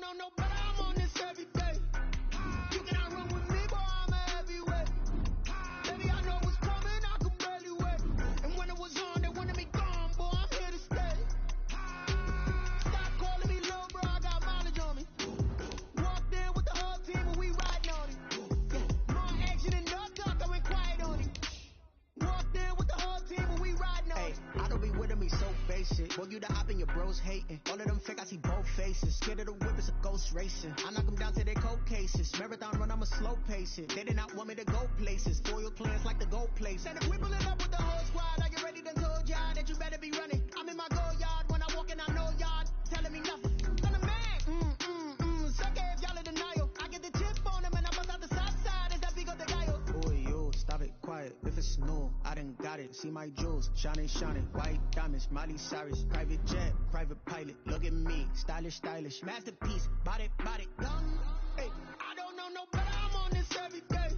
don't know no better, I'm on this every day. You cannot run with me, boy, I'm a heavyweight. Baby, I know what's coming, I can barely wait. And when it was on, they wanted me gone, boy, I'm here to stay. Stop calling me low, bro, I got mileage on me. Walked in with the whole team and we riding on it. Yeah, more action than no talk, I went quiet on it. Walked in with the whole team and we riding on it. I don't be with him, he's so basic. Boy, you the op and your bros hating. All of them fake, I see both faces. Scared of the whip, it's a ghost racing. I knock them down to their cold cases. Marathon run, I'ma slow pace it. They did not want me to go places. Foil plans like the gold place. And if we pulling up with the whole squad, I get ready to told y'all that you better be running. I'm in my go yard when I walk in, I know y'all telling me nothing. I'm the man, suck it if y'all in denial. I get the chip on them and I bust out the south side. Is that big of the guy? Boy, yo, stop it, quiet. If it's new, I done got it. See my jewels, shining, white diamonds, Miley Cyrus, private jet, private pilot. Look at me, stylish, masterpiece, body, gun. Hey, I don't know no better, I'm on this every day.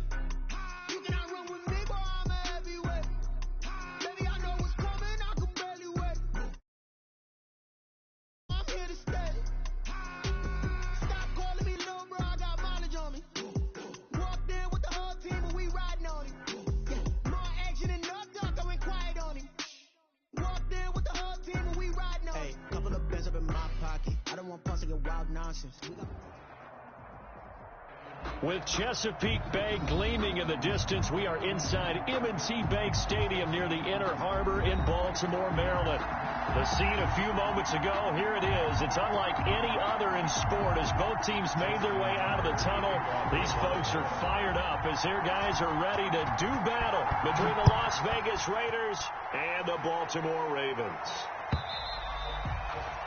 You cannot run with me, boy, I'm a heavyweight. Baby, I know what's coming, I can barely wait. I'm here to stay. Stop calling me low, bro, I got mileage on me. Walked in with the whole team and we riding on it. Yeah, more action than no talk, I went quiet on it. Walked in with the whole team and we riding on it. Hey, couple of bands up in my pocket. I don't want pussy and wild nonsense. With Chesapeake Bay gleaming in the distance, we are inside M&T Bank Stadium near the Inner Harbor in Baltimore, Maryland. The scene a few moments ago, here it is. It's unlike any other in sport as both teams made their way out of the tunnel. These folks are fired up as their guys are ready to do battle between the Las Vegas Raiders and the Baltimore Ravens.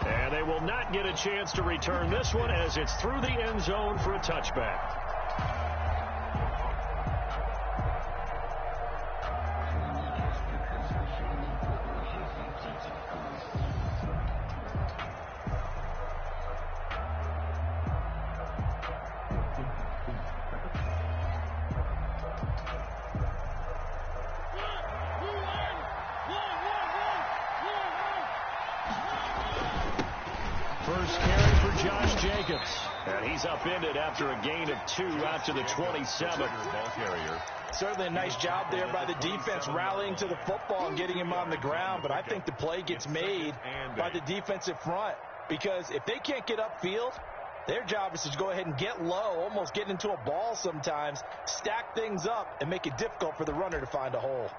And they will not get a chance to return this one as it's through the end zone for a touchback. First carry for Josh Jacobs. And he's upended after a gain of 2 out to the 27. Ball carrier. Certainly a nice job there by the defense rallying to the football and getting him on the ground. But I think the play gets made by the defensive front. Because if they can't get upfield, their job is to go ahead and get low, almost get into a ball sometimes, stack things up, and make it difficult for the runner to find a hole.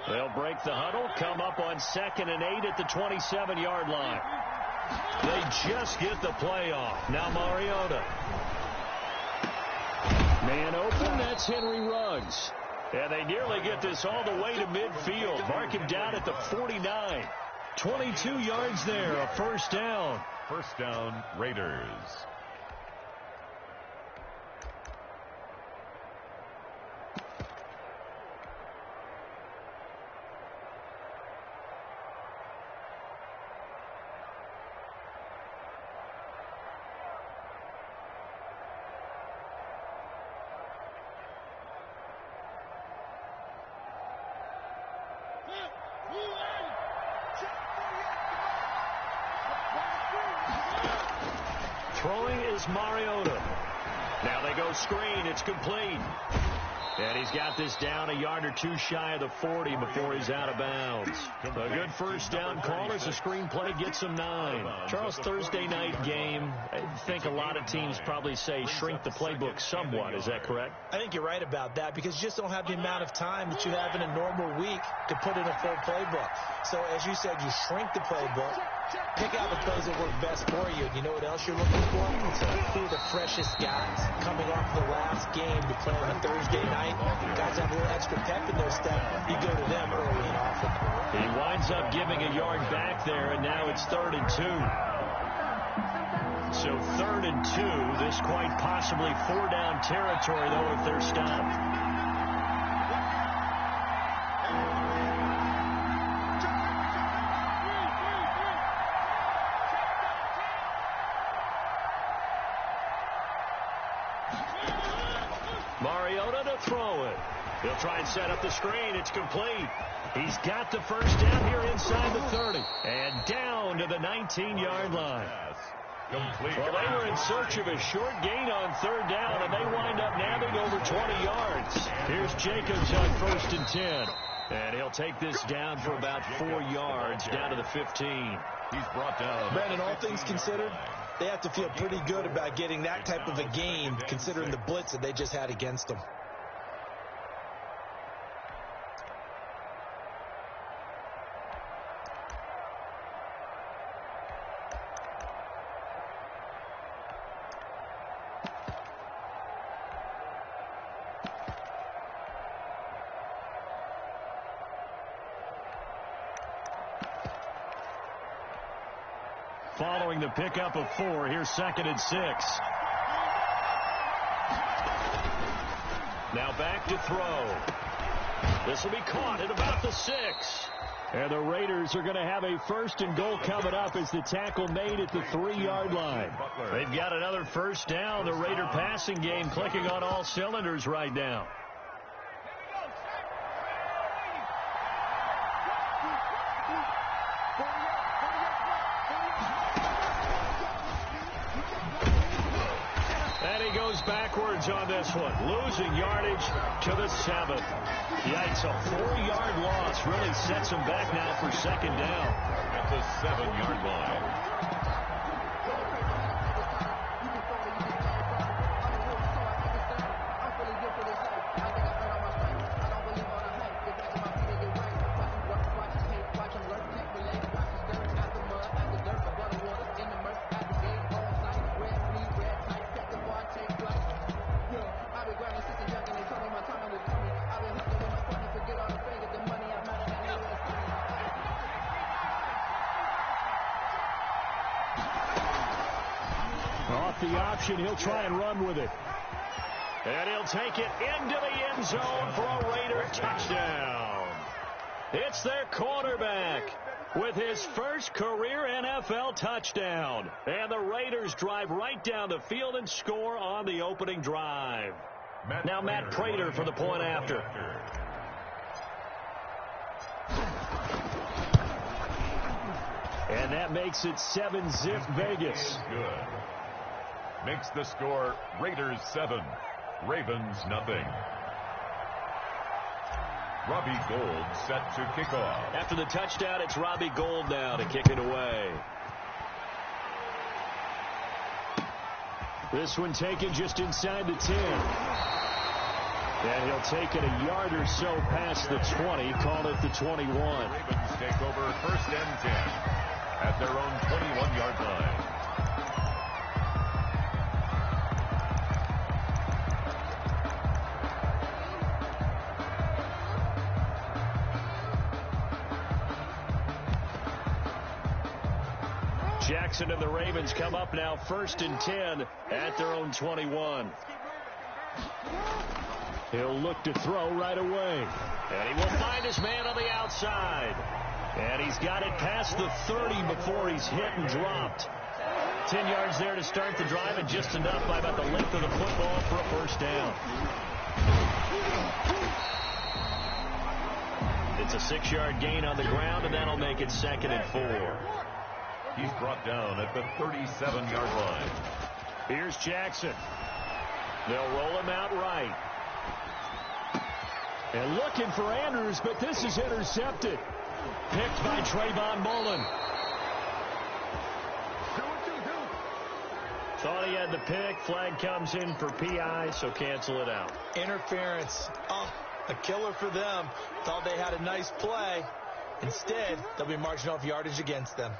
They'll break the huddle, come up on 2nd and 8 at the 27-yard line. They just get the play off. Now Mariota. Man open, that's Henry Ruggs. And they nearly get this all the way to midfield. Mark him down at the 49. 22 yards there, a first down. First down, Raiders. Throwing is Mariota. Now they go screen. It's complete. And he's got this down a yard or two shy of the 40 before he's out of bounds. A good first down call as the screenplay gets him 9. Charles, Thursday night game, I think a lot of teams probably say shrink the playbook somewhat. Is that correct? I think you're right about that because you just don't have the amount of time that you have in a normal week to put in a full playbook. So as you said, you shrink the playbook, pick out the plays that work best for you. You know what else you're looking for? Who are the freshest guys coming off the last game to play on a Thursday night? Guys have a little extra pep in their step. You go to them early and often. He winds up giving a yard back there, and now it's 3rd and 2. So 3rd and 2. This quite possibly 4-down territory, though, if they're stopped. Mariota to throw it. He'll try and set up the screen. It's complete. He's got the first down here inside the 30. And down to the 19-yard line. Complete. Well, they were in search of a short gain on third down, and they wind up nabbing over 20 yards. Here's Jacobs on 1st and 10. And he'll take this down for about 4 yards down to the 15. He's brought down. Brandon, all things considered, they have to feel pretty good about getting that type of a gain, considering the blitz that they just had against them. Following the pickup of 4, here's 2nd and 6. Now back to throw. This will be caught at about the 6. And the Raiders are going to have a 1st and goal coming up as the tackle made at the 3-yard line. They've got another first down. The Raider passing game clicking on all cylinders right now. Backwards on this one, losing yardage to the 7th. Yikes, a 4-yard loss really sets him back now for 2nd down. At the 7-yard line. The option, he'll try and run with it. And he'll take it into the end zone for a Raider touchdown. It's their quarterback with his first career NFL touchdown. And the Raiders drive right down the field and score on the opening drive. Now Matt Prater for the point after. And that makes it 7-zip Vegas. Good. Makes the score Raiders 7, Ravens nothing. Robbie Gould set to kick off. After the touchdown, it's Robbie Gould now to kick it away. This one taken just inside the 10. And he'll take it a yard or so past the 20, call it the 21. Ravens take over 1st and 10 at their own 21-yard line. Jackson and the Ravens come up now 1st and 10 at their own 21. He'll look to throw right away. And he will find his man on the outside. And he's got it past the 30 before he's hit and dropped. 10 yards there to start the drive, and just enough by about the length of the football for a 1st down. It's a 6-yard gain on the ground, and that'll make it 2nd and 4. He's brought down at the 37-yard line. Here's Jackson. They'll roll him out right. And looking for Andrews, but this is intercepted. Picked by Trayvon Mullen. Thought he had the pick. Flag comes in for PI, so cancel it out. Interference. Oh, a killer for them. Thought they had a nice play. Instead, they'll be marching off yardage against them.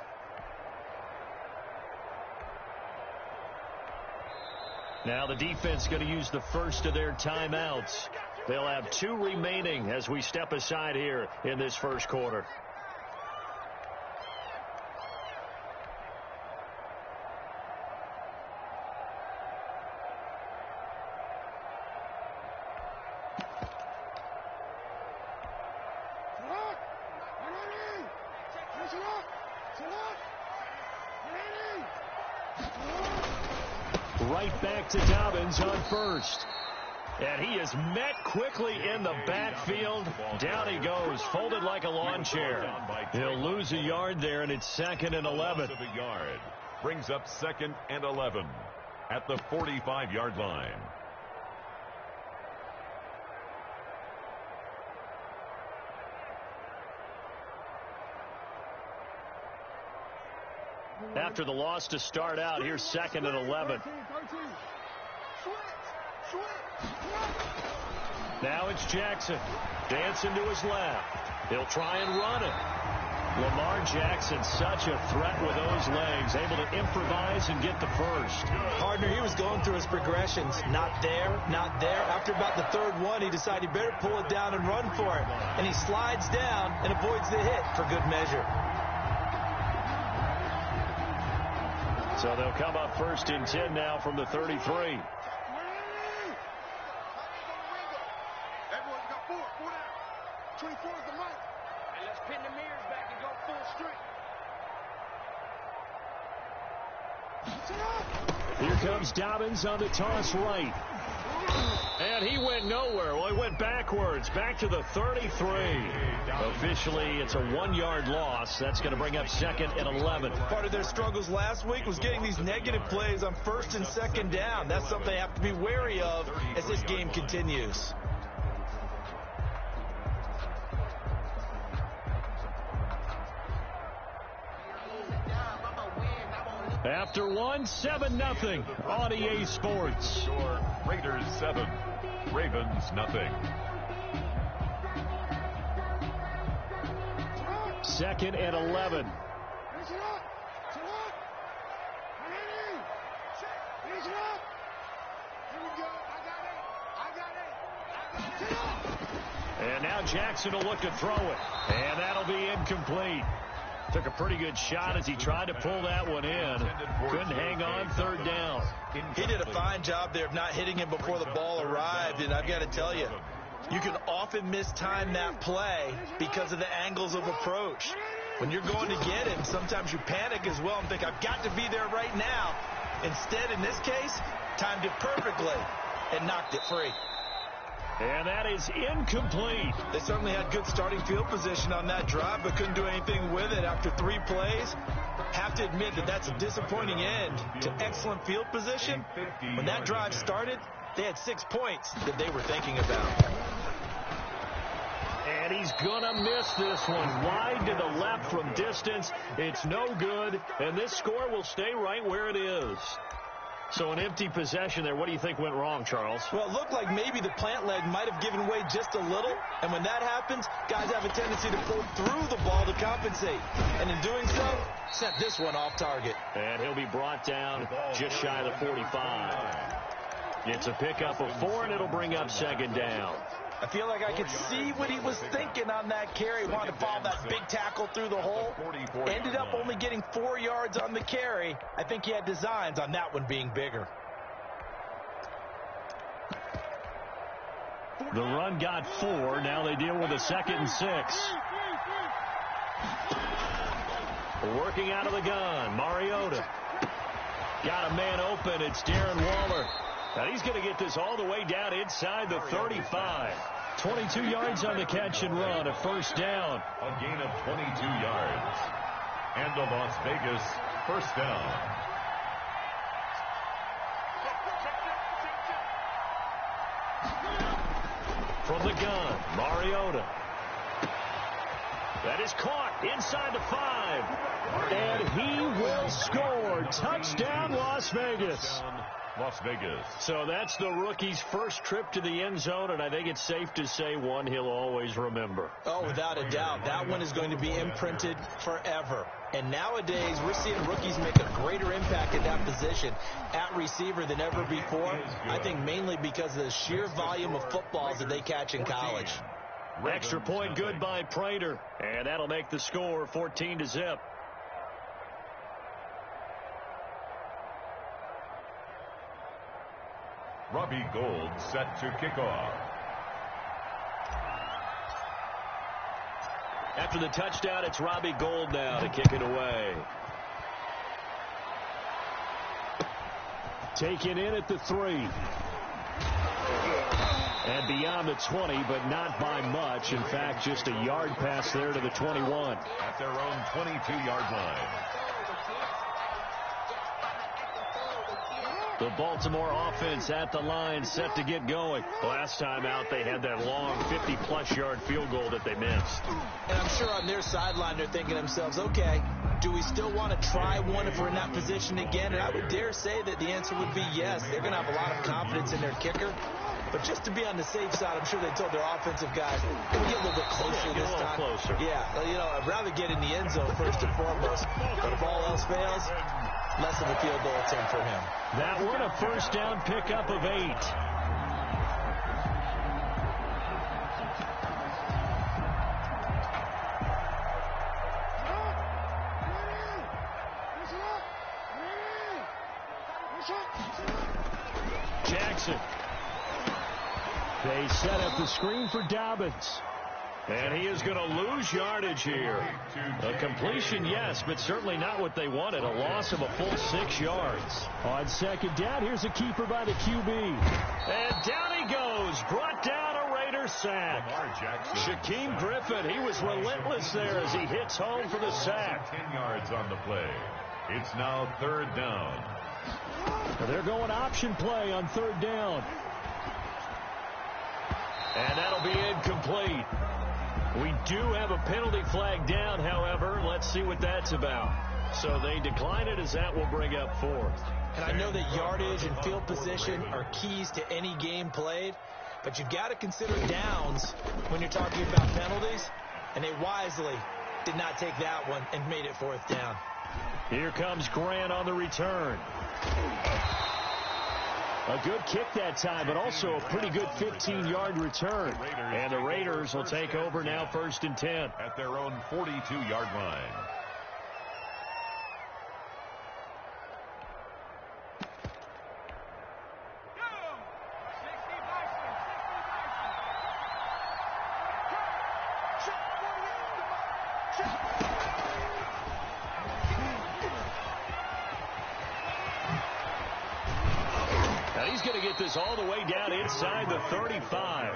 Now the defense going to use the first of their timeouts. They'll have 2 remaining as we step aside here in this first quarter. Right back to Dobbins on first. And he is met quickly in the backfield. Down he goes, folded like a lawn chair. He'll lose a yard there, and it's 2nd and 11. Brings up 2nd and 11 at the 45-yard line. After the loss to start out, here's 2nd and 11. Now it's Jackson. Dancing to his left. He'll try and run it. Lamar Jackson, such a threat with those legs, able to improvise and get the first. Partner, he was going through his progressions. Not there, not there. After about the third one, he decided he better pull it down and run for it. And he slides down and avoids the hit for good measure. So they'll come up 1st and 10 now from the 33. Everyone's got 4 down. 24 is the mic. And let's pin the mirrors back and go full strength. Here comes Dobbins on the toss right. And he went nowhere. Well, he went backwards, back to the 33. Officially, it's a 1-yard loss. That's going to bring up 2nd and 11. Part of their struggles last week was getting these negative plays on 1st and 2nd down. That's something they have to be wary of as this game continues. After 1, 7-0 on EA Sports. Raiders 7, Ravens nothing. 2nd and 11. And now Jackson will look to throw it. And that'll be incomplete. Took a pretty good shot as he tried to pull that one in. Couldn't hang on 3rd down. He did a fine job there of not hitting him before the ball arrived. And I've got to tell you, you can often mistime that play because of the angles of approach. When you're going to get him, sometimes you panic as well and think, I've got to be there right now. Instead, in this case, timed it perfectly and knocked it free. And that is incomplete. They certainly had good starting field position on that drive, but couldn't do anything with it after 3 plays. Have to admit that that's a disappointing end to excellent field position. When that drive started, they had 6 points that they were thinking about. And he's going to miss this one. Wide to the left from distance. It's no good, and this score will stay right where it is. So an empty possession there. What do you think went wrong, Charles? Well, it looked like maybe the plant leg might have given way just a little. And when that happens, guys have a tendency to pull through the ball to compensate. And in doing so, set this one off target. And he'll be brought down just shy of the 45. It's a pickup of 4, and it'll bring up 2nd down. I feel like I could see what he was thinking on that carry. Wanted to follow that big tackle through the hole. Ended up only getting 4 yards on the carry. I think he had designs on that one being bigger. The run got 4. Now they deal with a 2nd and 6. Working out of the gun, Mariota. Got a man open. It's Darren Waller. And he's going to get this all the way down inside the 35. 22 yards on the catch and run, a 1st down. A gain of 22 yards. And the Las Vegas 1st down. From the gun, Mariota. That is caught inside the 5. And he will score. Touchdown, Las Vegas. Las Vegas. So that's the rookie's first trip to the end zone, and I think it's safe to say one he'll always remember. Oh, without a doubt. That one is going to be imprinted forever. And nowadays, we're seeing rookies make a greater impact at that position at receiver than ever before. I think mainly because of the sheer volume of footballs that they catch in college. Extra point good by Prater, and that'll make the score 14-0. Robbie Gould set to kick off. After the touchdown, it's Robbie Gould now to kick it away. Taken in at the 3. And beyond the 20, but not by much. In fact, just a yard pass there to the 21. At their own 22-yard line. The Baltimore offense at the line, set to get going. Last time out, they had that long 50-plus yard field goal that they missed. And I'm sure on their sideline, they're thinking to themselves, okay, do we still want to try one if we're in that position again? And I would dare say that the answer would be yes. They're going to have a lot of confidence in their kicker. But just to be on the safe side, I'm sure they told their offensive guys, can we get a little bit closer this time? Closer. Yeah, I'd rather get in the end zone first and foremost. But if all else fails, less of a field goal attempt for him. That one a first down pickup of 8. Jackson. They set up the screen for Dobbins. And he is going to lose yardage here. A completion, yes, but certainly not what they wanted. A loss of a full 6 yards. On second down, here's a keeper by the QB. And down he goes. Brought down a Raider sack. Lamar Jackson. Shaquem Griffin, he was relentless there as he hits home for the sack. 10 yards on the play. It's now 3rd down. They're going option play on 3rd down. And that'll be incomplete. We do have a penalty flag down, however. Let's see what that's about. So they decline it as that will bring up 4th. And I know that yardage and field position are keys to any game played, but you've got to consider downs when you're talking about penalties, and they wisely did not take that one and made it 4th down. Here comes Grant on the return. A good kick that time, but also a pretty good 15-yard return. And the Raiders will take over now 1st and 10. At their own 42-yard line. All the way down inside the 35.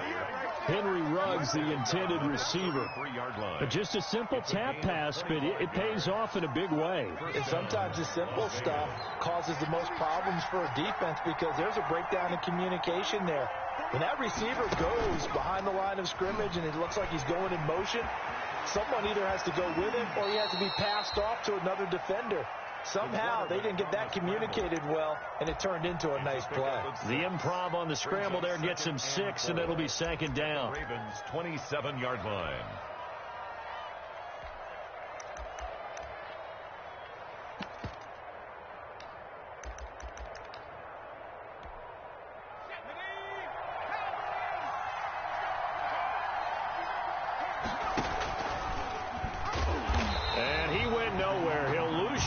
Henry Ruggs, the intended receiver. 3-yard line. Just a simple tap pass, but it pays off in a big way. And sometimes the simple stuff causes the most problems for a defense because there's a breakdown in communication there. When that receiver goes behind the line of scrimmage and it looks like he's going in motion, someone either has to go with him or he has to be passed off to another defender. Somehow they didn't get that communicated well, and it turned into a nice play. The improv on the scramble there gets him 6, and it'll be 2nd down. Ravens 27-yard line.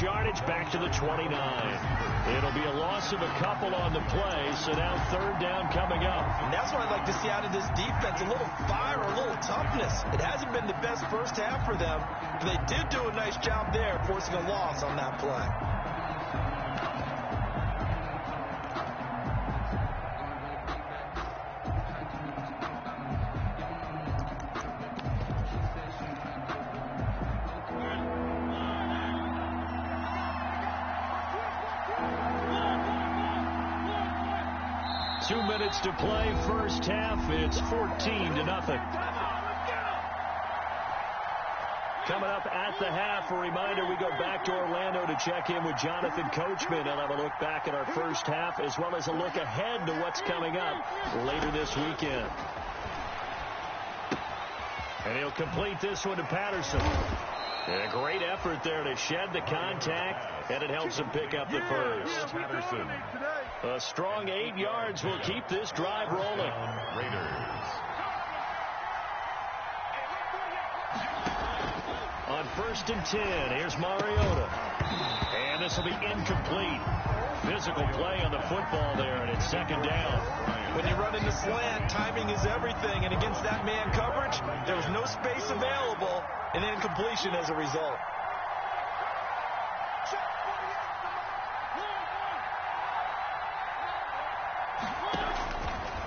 Yardage back to the 29. It'll be a loss of a couple on the play, so now 3rd down coming up. And that's what I'd like to see out of this defense, a little fire, a little toughness. It hasn't been the best first half for them, but they did do a nice job there, forcing a loss on that play. 2 minutes to play, first half. It's 14-0. Coming up at the half, a reminder, we go back to Orlando to check in with Jonathan Coachman. He'll have a look back at our first half as well as a look ahead to what's coming up later this weekend. And he'll complete this one to Patterson. And a great effort there to shed the contact, and it helps him pick up the first. Patterson. A strong 8 yards will keep this drive rolling. Raiders. On 1st and 10, here's Mariota. And this will be incomplete. Physical play on the football there, and it's 2nd down. When you run in the slant, timing is everything, and against that man coverage, there was no space available, and incompletion as a result.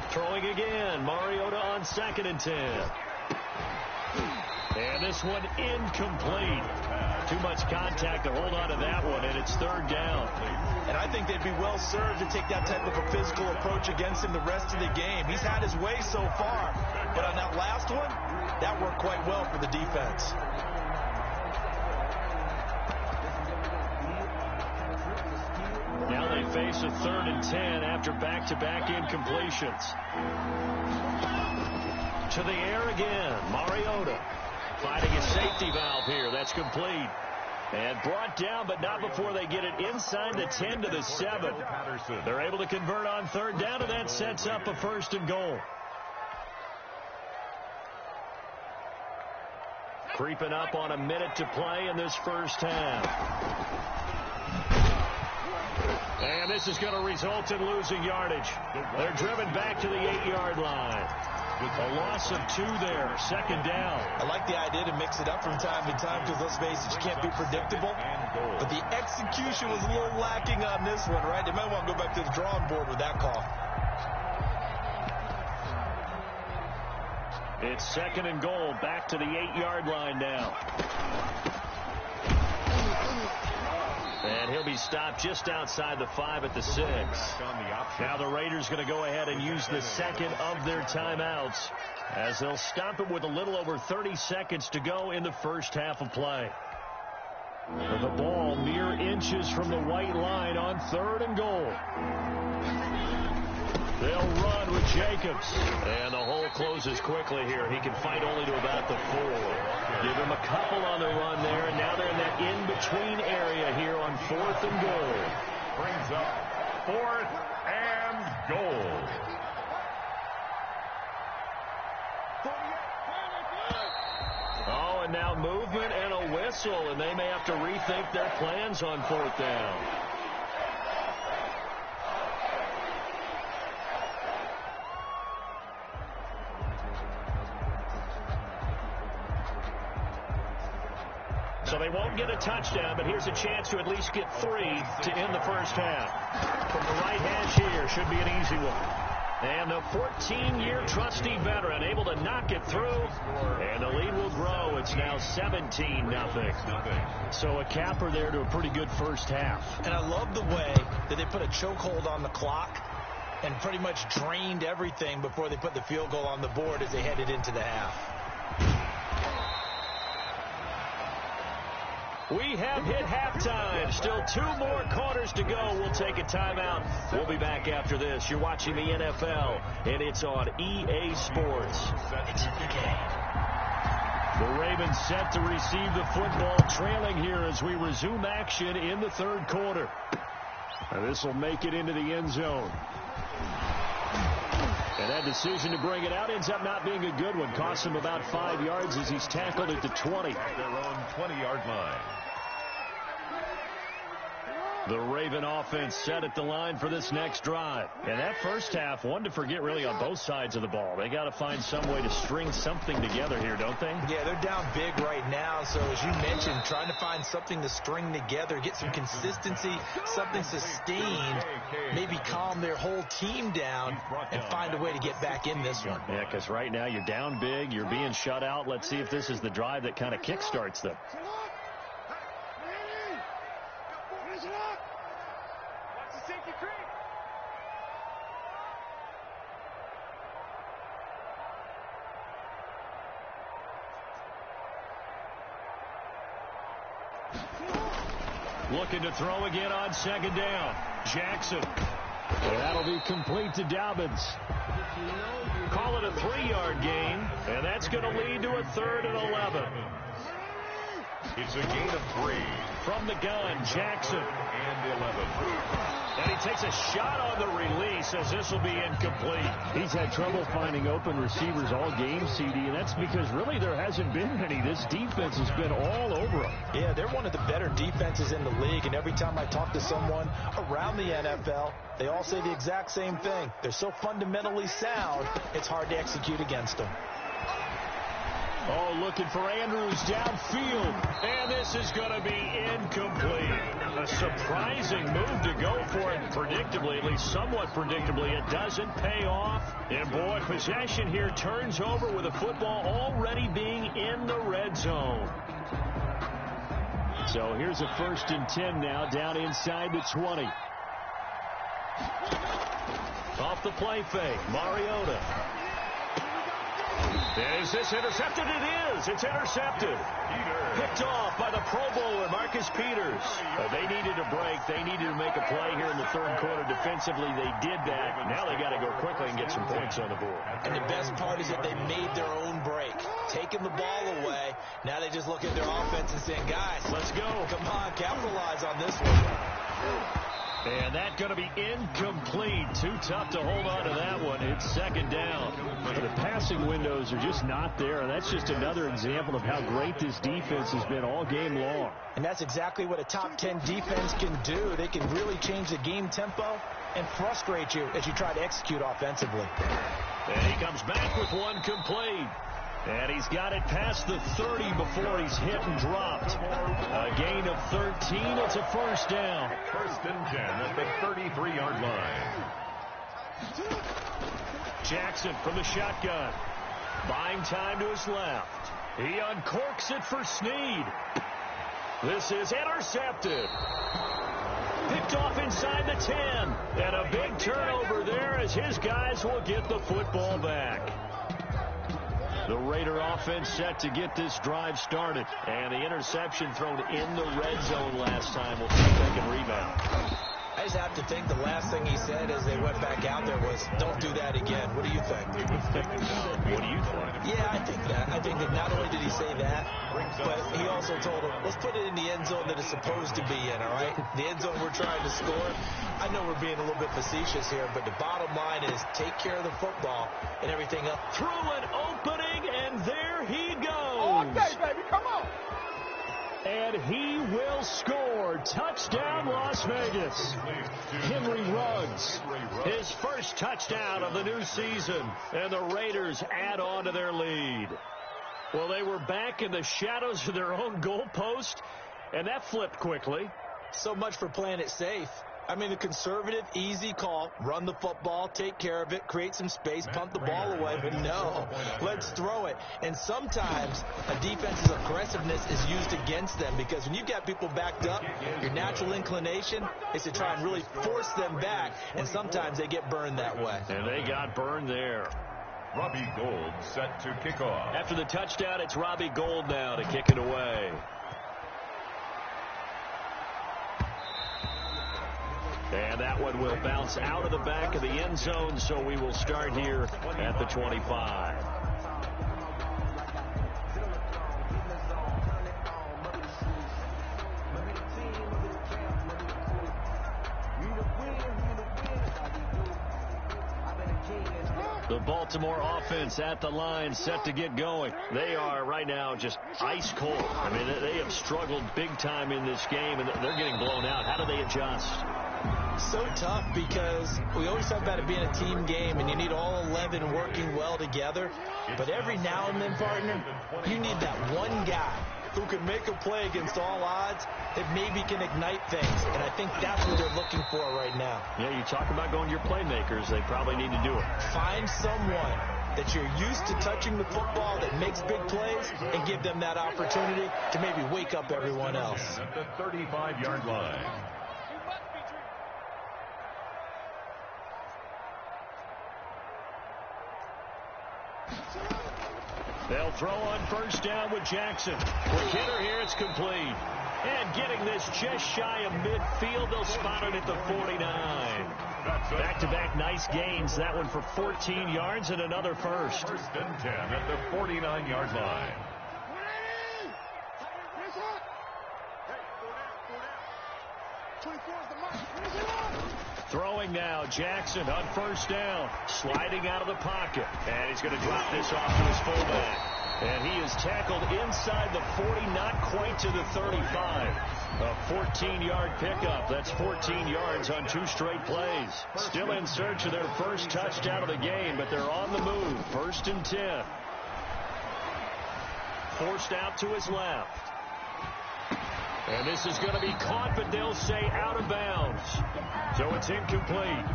Throwing Throwing again. Mariota on 2nd and 10. And this one incomplete. Too much contact to hold on to that one, and it's 3rd down. And I think they'd be well served to take that type of a physical approach against him the rest of the game. He's had his way so far, but on that last one, that worked quite well for the defense. Now they face a 3rd and 10 after back-to-back incompletions. To the air again. Mariota finding a safety valve here. That's complete. And brought down, but not before they get it inside the 10 to the 7. They're able to convert on 3rd down, and that sets up a 1st and goal. Creeping up on a minute to play in this first half. And this is going to result in losing yardage. They're driven back to the 8-yard line. A loss of 2 there, 2nd down. I like the idea to mix it up from time to time because, let's face it, you can't be predictable. But the execution was a little lacking on this one, right? They might want to go back to the drawing board with that call. It's 2nd and goal, back to the 8-yard line now. And he'll be stopped just outside the 5 at the 6. Now the Raiders going to go ahead and use the 2nd of their timeouts as they'll stop it with a little over 30 seconds to go in the first half of play. The ball mere inches from the white line on 3rd and goal. They'll run with Jacobs. And the hole closes quickly here. He can fight only to about the 4. Give him a couple on the run there, and now they're in that in-between area here on 4th and goal. Brings up 4th and goal. Oh, and now movement and a whistle, and they may have to rethink their plans on 4th down. So they won't get a touchdown, but here's a chance to at least get 3 to end the first half. From the right hash here, should be an easy one. And the 14-year trusty veteran able to knock it through, and the lead will grow. It's now 17-0. So a capper there to a pretty good first half. And I love the way that they put a chokehold on the clock and pretty much drained everything before they put the field goal on the board as they headed into the half. We have hit halftime. Still 2 more quarters to go. We'll take a timeout. We'll be back after this. You're watching the NFL, and it's on EA Sports. The Ravens set to receive the football, trailing here as we resume action in the 3rd quarter. This will make it into the end zone. And that decision to bring it out ends up not being a good one. Costs him about 5 yards as he's tackled at the 20. At their own 20-yard line. The Raven offense set at the line for this next drive. And that first half, one to forget really on both sides of the ball. They got to find some way to string something together here, don't they? Yeah, they're down big right now. So as you mentioned, trying to find something to string together, get some consistency, something sustained, maybe calm their whole team down and find a way to get back in this one. Yeah, because right now you're down big, you're being shut out. Let's see if this is the drive that kind of kickstarts them. Looking to throw again on 2nd down. Jackson. And that'll be complete to Dobbins. Call it a 3-yard gain, and that's going to lead to a 3rd and 11. It's a gain of 3. From the gun, Jackson. And 11. And he takes a shot on the release as this will be incomplete. He's had trouble finding open receivers all game, CD, and that's because really there hasn't been any. This defense has been all over him. Yeah, they're one of the better defenses in the league, and every time I talk to someone around the NFL, they all say the exact same thing. They're so fundamentally sound, it's hard to execute against them. Oh, looking for Andrews downfield. And And this is going to be incomplete. A surprising move to go for it predictably, at least somewhat predictably. It doesn't pay off. And, boy, possession here turns over with the football already being in the red zone. So here's a 1st and 10 now, down inside the 20. Off the play fake, Mariota. Is this intercepted? It is. It's intercepted. Picked off by the Pro Bowler, Marcus Peters. They needed a break. They needed to make a play here in the 3rd quarter. Defensively, they did that. Now they got to go quickly and get some points on the board. And the best part is that they made their own break. Taking the ball away. Now they just look at their offense and saying, guys, let's go. Come on, capitalize on this one. And that's going to be incomplete. Too tough to hold on to that one. It's 2nd down. The passing windows are just not there, and that's just another example of how great this defense has been all game long. And that's exactly what a top 10 defense can do. They can really change the game tempo and frustrate you as you try to execute offensively. And he comes back with one complete. And he's got it past the 30 before he's hit and dropped. A gain of 13. It's a 1st down. 1st and 10 at the 33-yard line. Jackson from the shotgun. Buying time to his left. He uncorks it for Snead. This is intercepted. Picked off inside the 10. And a big turnover there as his guys will get the football back. The Raider offense set to get this drive started. And the interception thrown in the red zone last time. We'll see if they can rebound. I just have to think the last thing he said as they went back out there was, don't do that again. What do you think? What do you think? Yeah, I think that. I think that not only did he say that, but he also told him, let's put it in the end zone that it's supposed to be in, all right? The end zone we're trying to score. I know we're being a little bit facetious here, but the bottom line is take care of the football and everything else. Through an opening, and there he goes. All day, baby. Come on. And he will score. Touchdown, Las Vegas. Henry Ruggs, his first touchdown of the new season. And the Raiders add on to their lead. Well, they were back in the shadows of their own goalpost, and that flipped quickly. So much for playing it safe. I mean, the conservative, easy call, run the football, take care of it, create some space, pump the ball away. But no, let's throw it. And sometimes a defense's aggressiveness is used against them because when you've got people backed up, your natural inclination is to try and really force them back, and sometimes they get burned that way. And they got burned there. Robbie Gould set to kick off. After the touchdown, it's Robbie Gould now to kick it away. And that one will bounce out of the back of the end zone, so we will start here at the 25. The Baltimore offense at the line, set to get going. They are right now just ice cold. I mean, they have struggled big time in this game, and they're getting blown out. How do they adjust? So tough because we always talk about it being a team game, and you need all 11 working well together. But every now and then, partner, you need that one guy who can make a play against all odds that maybe can ignite things. And I think that's what they're looking for right now. Yeah, you talk about going to your playmakers. They probably need to do it. Find someone that you're used to touching the football that makes big plays and give them that opportunity to maybe wake up everyone else. At the 35-yard line. They'll throw on first down with Jackson. Quick hitter here, it's complete. And getting this just shy of midfield, they'll spot it at the 49. Back-to-back nice gains. That one for 14 yards and another first. 1st and 10 at the 49-yard line. Throwing now, Jackson on first down, sliding out of the pocket, and he's going to drop this off to his fullback. And he is tackled inside the 40, not quite to the 35. A 14-yard pickup. That's 14 yards on 2 straight plays. Still in search of their first touchdown of the game, but they're on the move. 1st and 10. Forced out to his left. And this is going to be caught, but they'll say out of bounds. So it's incomplete.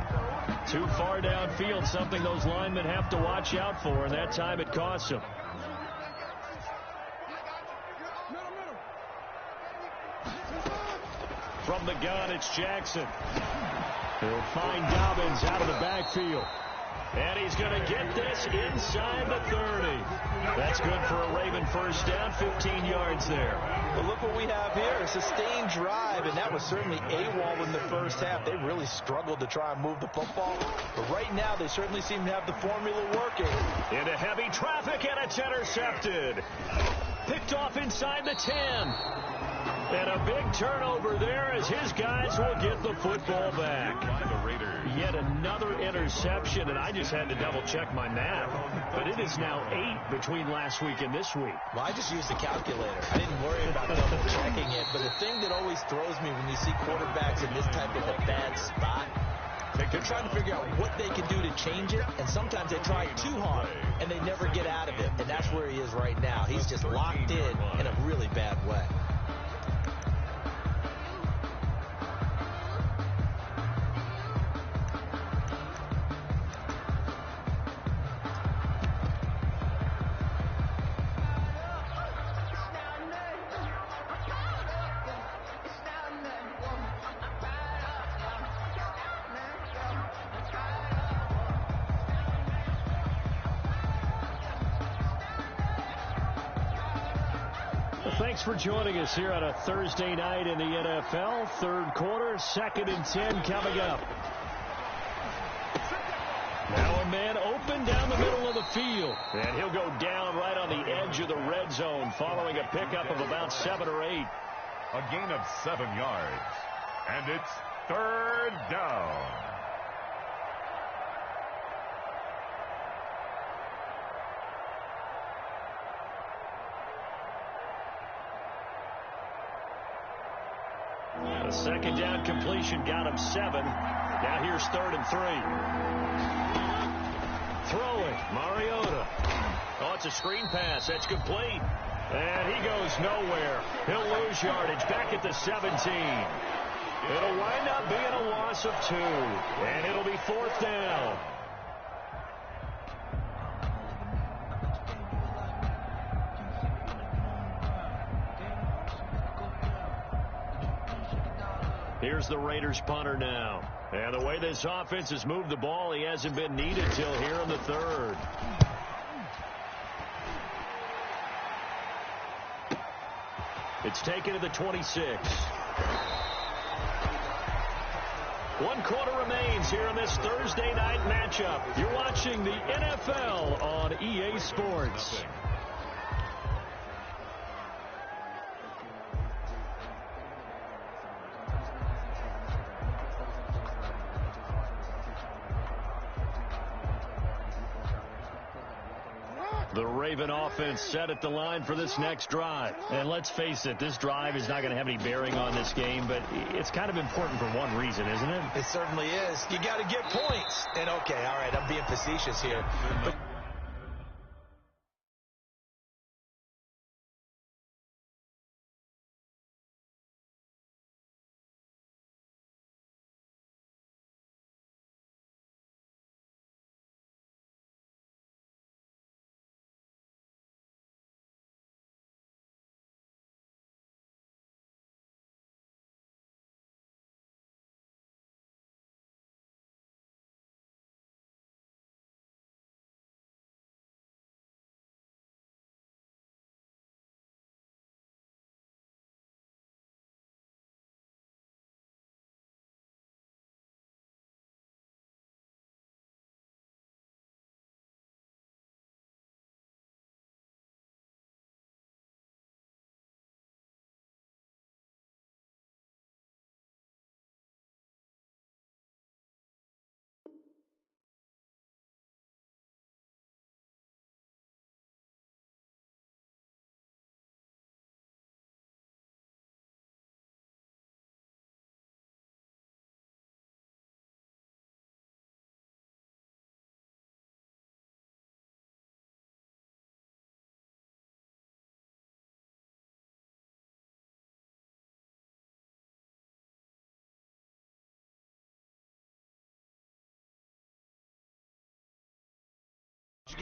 Too far downfield, something those linemen have to watch out for, and that time it costs them. From the gun, it's Jackson. He'll find Dobbins out of the backfield. And he's going to get this inside the 30. That's good for a Raven first down, 15 yards there. Well, look what we have here, a sustained drive, and that was certainly AWOL in the first half. They really struggled to try and move the football, but right now they certainly seem to have the formula working. Into heavy traffic, and it's intercepted. Picked off inside the 10. And a big turnover there as his guys will get the football back. Yet another interception, and I just had to double-check my math. But it is now 8 between last week and this week. Well, I just used the calculator. I didn't worry about double-checking it. But the thing that always throws me when you see quarterbacks in this type of a bad spot, they're trying to figure out what they can do to change it, and sometimes they try too hard, and they never get out of it. And that's where he is right now. He's just locked in a really bad way. Thanks for joining us here on a Thursday night in the NFL. Third quarter, 2nd and 10 coming up. Now a man open down the middle of the field. And he'll go down right on the edge of the red zone following a pickup of about 7 or 8. A gain of 7 yards. And it's 3rd down. A 2nd down completion got him 7. Now here's 3rd and 3. Throwing, Mariota. Oh, it's a screen pass. That's complete. And he goes nowhere. He'll lose yardage back at the 17. It'll wind up being a loss of 2. And it'll be 4th down. Here's the Raiders punter now. And the way this offense has moved the ball, he hasn't been needed till here in the 3rd. It's taken to the 26. 1 quarter remains here in this Thursday night matchup. You're watching the NFL on EA Sports. The Raven offense set at the line for this next drive. And let's face it, this drive is not going to have any bearing on this game, but it's kind of important for one reason, isn't it? It certainly is. You got to get points. And, okay, all right, I'm being facetious here. But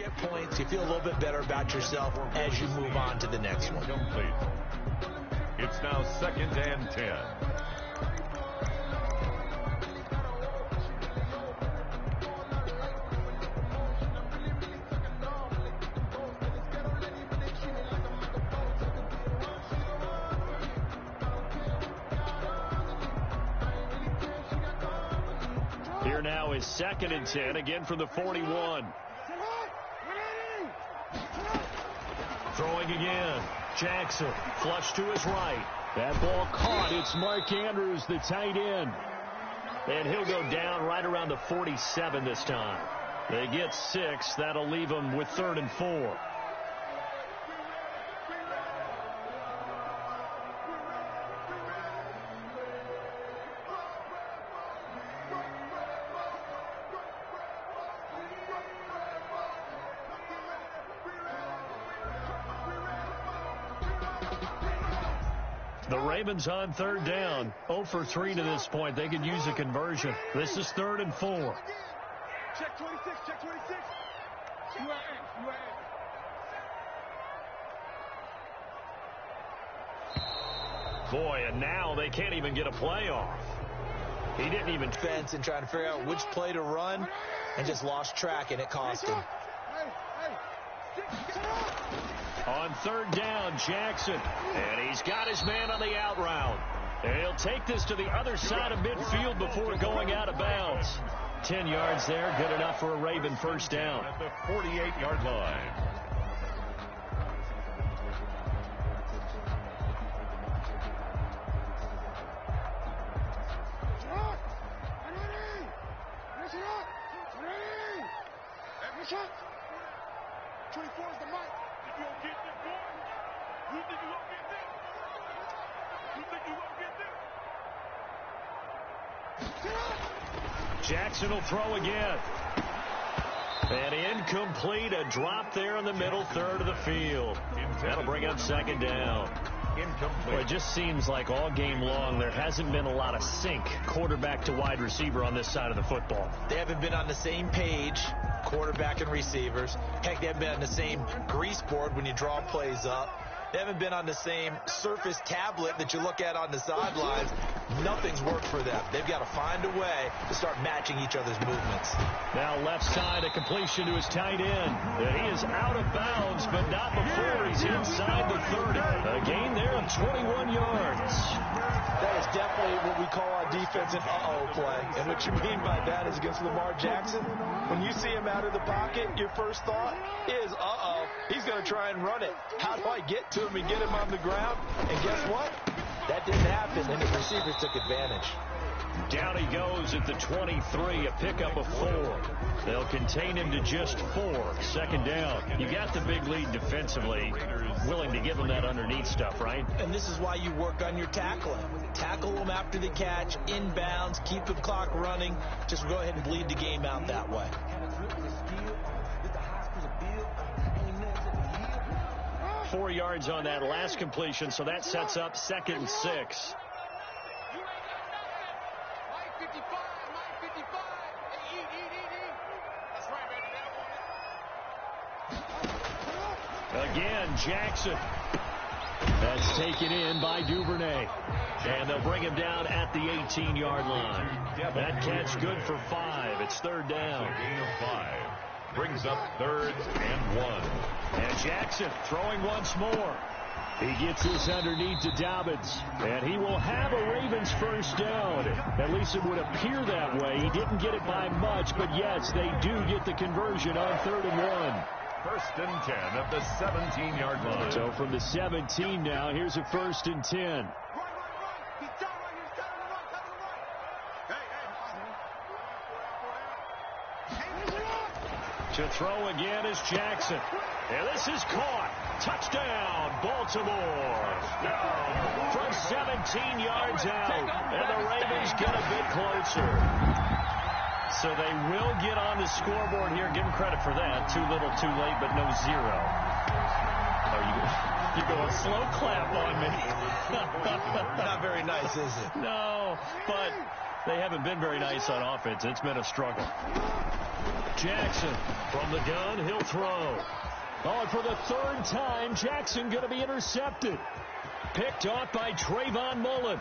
get points, you feel a little bit better about yourself as you move on to the next one. Complete. It's now 2nd and 10. Here now is 2nd and 10, again from the 41. Throwing again. Jackson, flush to his right. That ball caught. It's Mark Andrews, the tight end. And he'll go down right around the 47 this time. They get 6. That'll leave them with 3rd and 4. The Ravens on 3rd down. 0 for 3 to this point. They could use a conversion. This is 3rd and 4. Check 26, check 26. Boy, and now they can't even get a play off. He didn't even Fence and trying to figure out which play to run and just lost track, and it cost him. On 3rd down, Jackson. And he's got his man on the out route. And he'll take this to the other side of midfield before going out of bounds. 10 yards there, good enough for a Raven first down. At the 48-yard line. Jackson will throw again. And incomplete, a drop there in the middle third of the field. That'll bring up 2nd down. Incomplete. Well, it just seems like all game long there hasn't been a lot of sync quarterback to wide receiver on this side of the football. They haven't been on the same page, quarterback and receivers. Heck, they haven't been on the same grease board when you draw plays up. They haven't been on the same Surface tablet that you look at on the sidelines. Nothing's worked for them. They've got to find a way to start matching each other's movements. Now left side, a completion to his tight end. He is out of bounds, but not before he's inside the 30. A gain there of 21 yards. That is definitely what we call a defensive uh-oh play. And what you mean by that is against Lamar Jackson, when you see him out of the pocket, your first thought is, uh-oh, he's going to try and run it. How do I get to him and get him on the ground? And guess what? That didn't happen, and the receivers took advantage. Down he goes at the 23, a pickup of 4. They'll contain him to just 4. 2nd down. You got the big lead defensively, willing to give him that underneath stuff, right? And this is why you work on your tackling. Tackle them after the catch, inbounds, keep the clock running. Just go ahead and bleed the game out that way. Four yards on that last completion, so that sets up 2nd and 6. Again, Jackson. That's taken in by Duvernay. And they'll bring him down at the 18-yard line. That catch good for 5. It's 3rd down. A gain of 5. Brings up 3rd and 1. And Jackson throwing once more. He gets this underneath to Dobbins. And he will have a Ravens first down. At least it would appear that way. He didn't get it by much, but yes, they do get the conversion on 3rd and 1. 1st and 10 at the 17-yard line. So from the 17 now, here's a 1st and 10. To throw again is Jackson. And this is caught. Touchdown, Baltimore. From 17 yards out. And the Ravens get a bit closer. So they will get on the scoreboard here. Give them credit for that. Too little, too late, but no 0. Oh, you go a slow clap on me. Not very nice, is it? No, but They haven't been very nice on offense. It's been a struggle. Jackson from the gun. He'll throw. Oh, and for the third time, Jackson going to be intercepted. Picked off by Trayvon Mullen.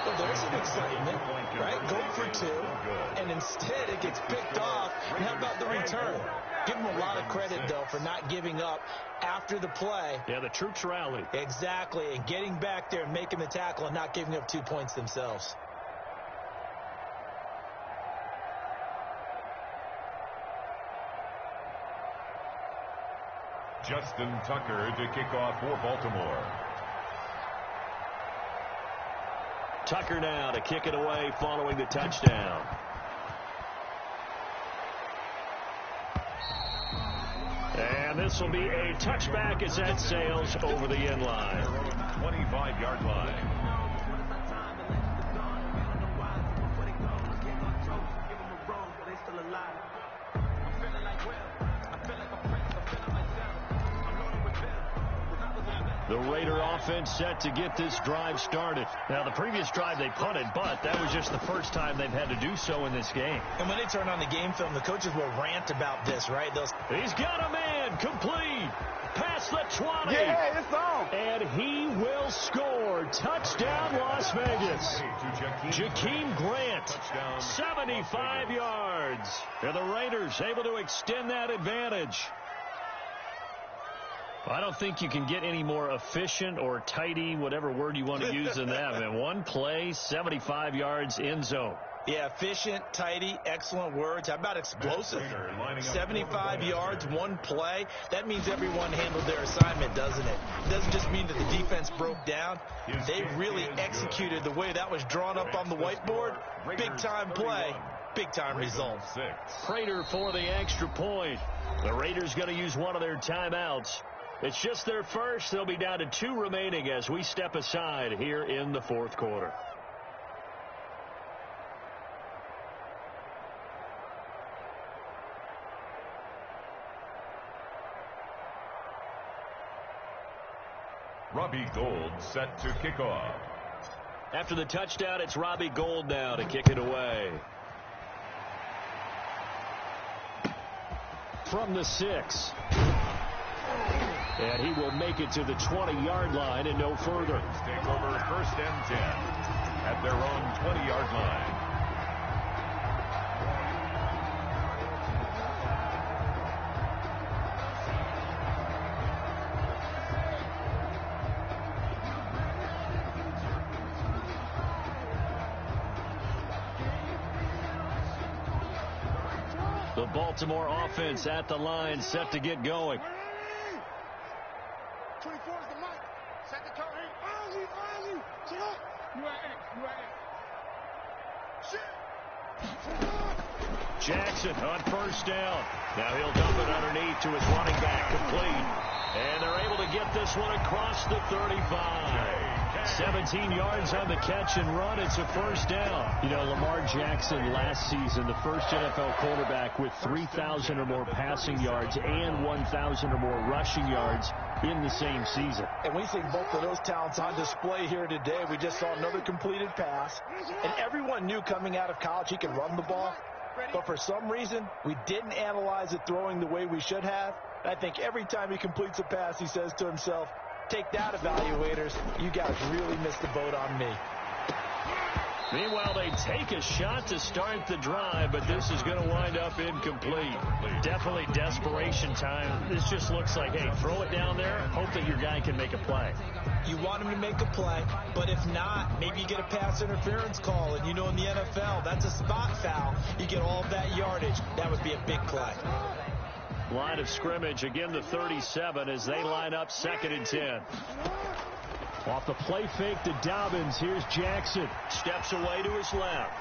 Well, there's some excitement, right? Go for two, and instead it gets picked off. And how about the return? Give him a lot of credit, though, for not giving up after the play. Yeah, the troops rallied. Exactly, and getting back there and making the tackle and not giving up 2 points themselves. Justin Tucker to kick off for Baltimore. Tucker now to kick it away following the touchdown. And this will be a touchback as that sails over the end line. 25-yard line. The Raider offense set to get this drive started. Now, the previous drive they punted, but that was just the first time they've had to do so in this game. And when they turn on the game film, the coaches will rant about this, right? He's got a man complete. Past the 20. Yeah, it's on. And he will score. Touchdown, Las Vegas. Jakeem Grant, 75 yards. And the Raiders able to extend that advantage. I don't think you can get any more efficient or tidy, whatever word you want to use in that. Man, one play, 75 yards, end zone. Yeah, efficient, tidy, excellent words. How about explosive? 75 yards, one play. That means everyone handled their assignment, doesn't it? It doesn't just mean that the defense broke down. They really executed the way that was drawn up on the whiteboard. Big-time play, big-time result. Prater for the extra point. The Raiders going to use one of their timeouts. It's just their first. They'll be down to 2 remaining as we step aside here in the fourth quarter. Robbie Gould set to kick off. After the touchdown, it's Robbie Gould now to kick it away. From the 6. And he will make it to the 20-yard line and no further. Take over 1st and 10 at their own 20-yard line. The Baltimore offense at the line, set to get going. 24 is the mic. Second toe. Hey, on you. Sit up. You at Shit. Jackson on first down. Now he'll dump it underneath to his running back, complete. And they're able to get this one across the 35. 17 yards on the catch and run. It's a first down. You know, Lamar Jackson last season, the first NFL quarterback with 3,000 or more passing yards and 1,000 or more rushing yards in the same season. And we see both of those talents on display here today. We just saw another completed pass. And everyone knew coming out of college he could run the ball. But for some reason, we didn't analyze it throwing the way we should have. I think every time he completes a pass, he says to himself, take that, evaluators. You guys really missed the boat on me. Meanwhile, they take a shot to start the drive, but this is going to wind up incomplete. Definitely desperation time. This just looks like, hey, throw it down there, hope that your guy can make a play. You want him to make a play, but if not, maybe you get a pass interference call, and you know in the NFL, that's a spot foul. You get all of that yardage. That would be a big play. Line of scrimmage, again the 37 as they line up 2nd and 10. Off the play fake to Dobbins. Here's Jackson. Steps away to his left.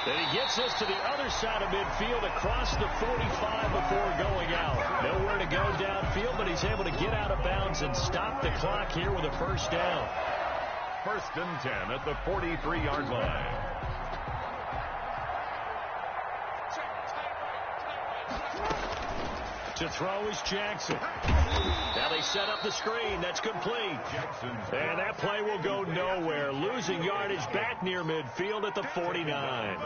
Then he gets us to the other side of midfield across the 45 before going out. Nowhere to go downfield, but he's able to get out of bounds and stop the clock here with a first down. 1st and 10 at the 43-yard line. To throw is Jackson. Now they set up the screen. That's complete. And that play will go nowhere. Losing yardage back near midfield at the 49.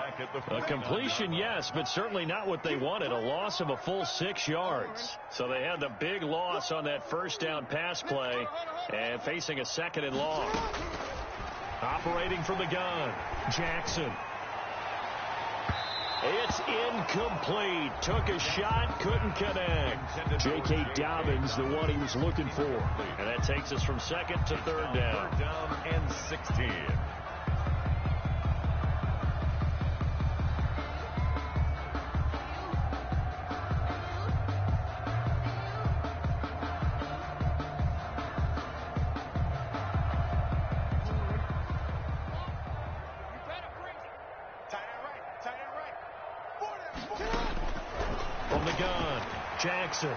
A completion, yes, but certainly not what they wanted. A loss of a full 6 yards. So they had the big loss on that first down pass play and facing a 2nd and long. Operating from the gun, Jackson. It's incomplete. Took a shot, couldn't connect. J.K. Dobbins, the one he was looking for. And that takes us from 2nd to 3rd down. 3rd down and 16. From the gun, Jackson.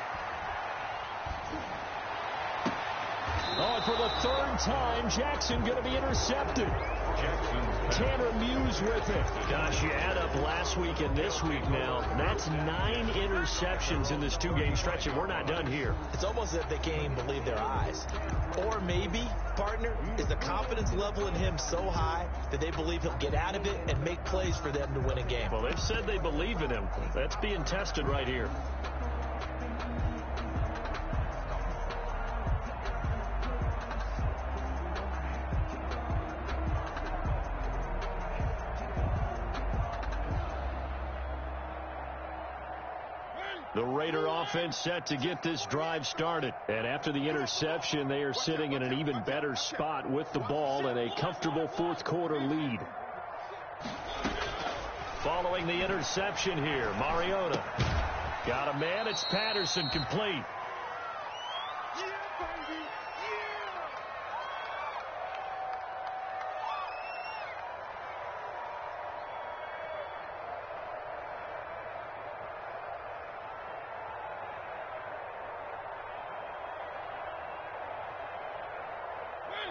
Oh, and for the 3rd time, Jackson going to be intercepted. Tanner Muse with it. Gosh, you add up last week and this week now. That's 9 interceptions in this 2-game stretch, and we're not done here. It's almost as if they can't even believe their eyes. Or maybe, partner, is the confidence level in him so high that they believe he'll get out of it and make plays for them to win a game. Well, they've said they believe in him. That's being tested right here. The Raider offense set to get this drive started. And after the interception, they are sitting in an even better spot with the ball and a comfortable 4th quarter lead. Following the interception here, Mariota. Got a man, it's Patterson, complete.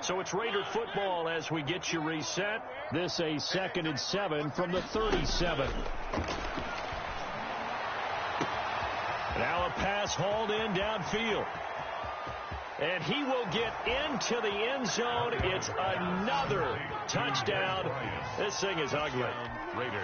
So it's Raider football as we get you reset. This a 2nd and 7 from the 37. Now a pass hauled in downfield. And he will get into the end zone. It's another touchdown. This thing is ugly.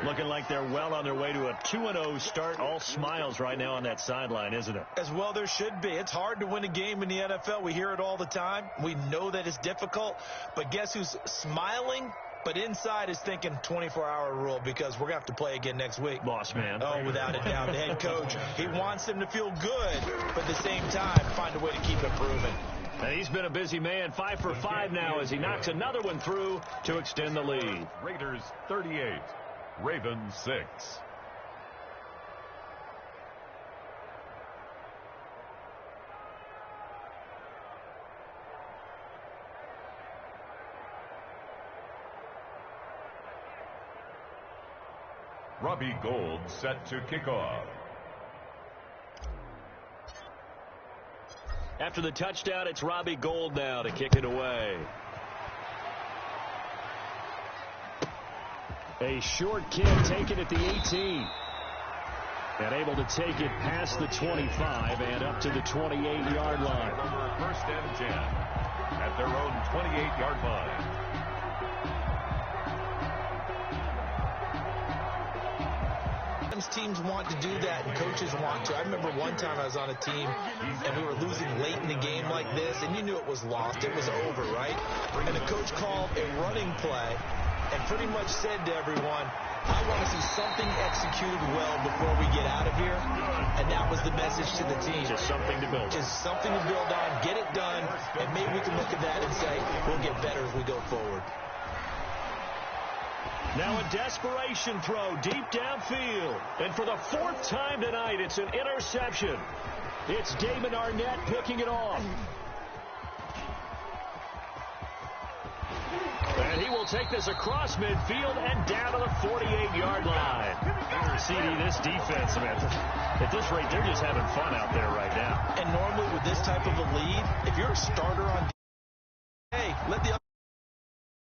Looking like they're well on their way to a 2-0 start. All smiles right now on that sideline, isn't it? As well there should be. It's hard to win a game in the NFL. We hear it all the time. We know that it's difficult. But guess who's smiling? But inside is thinking 24-hour rule because we're going to have to play again next week. Boss man. Oh, without a doubt. The head coach, he wants them to feel good, but at the same time, find a way to keep improving. And he's been a busy man. 5 for 5 now as he knocks another one through to extend the lead. Raiders 38, Ravens 6. Robbie Gould set to kick off. After the touchdown, it's Robbie Gould now to kick it away. A short kick taken at the 18. And able to take it past the 25 and up to the 28-yard line. 1st and 10 at their own 28-yard line. Teams want to do that, and coaches want to. I remember one time I was on a team, and we were losing late in the game like this, and you knew it was lost. It was over, right? And the coach called a running play and pretty much said to everyone, I want to see something executed well before we get out of here. And that was the message to the team. Just something to build. Just something to build on, get it done, and maybe we can look at that and say, we'll get better as we go forward. Now a desperation throw deep downfield. And for the 4th time tonight, it's an interception. It's Damon Arnett picking it off. And he will take this across midfield and down to the 48-yard line. CD, this defense, man, at this rate, they're just having fun out there right now. And normally with this type of a lead, if you're a starter on, hey, let the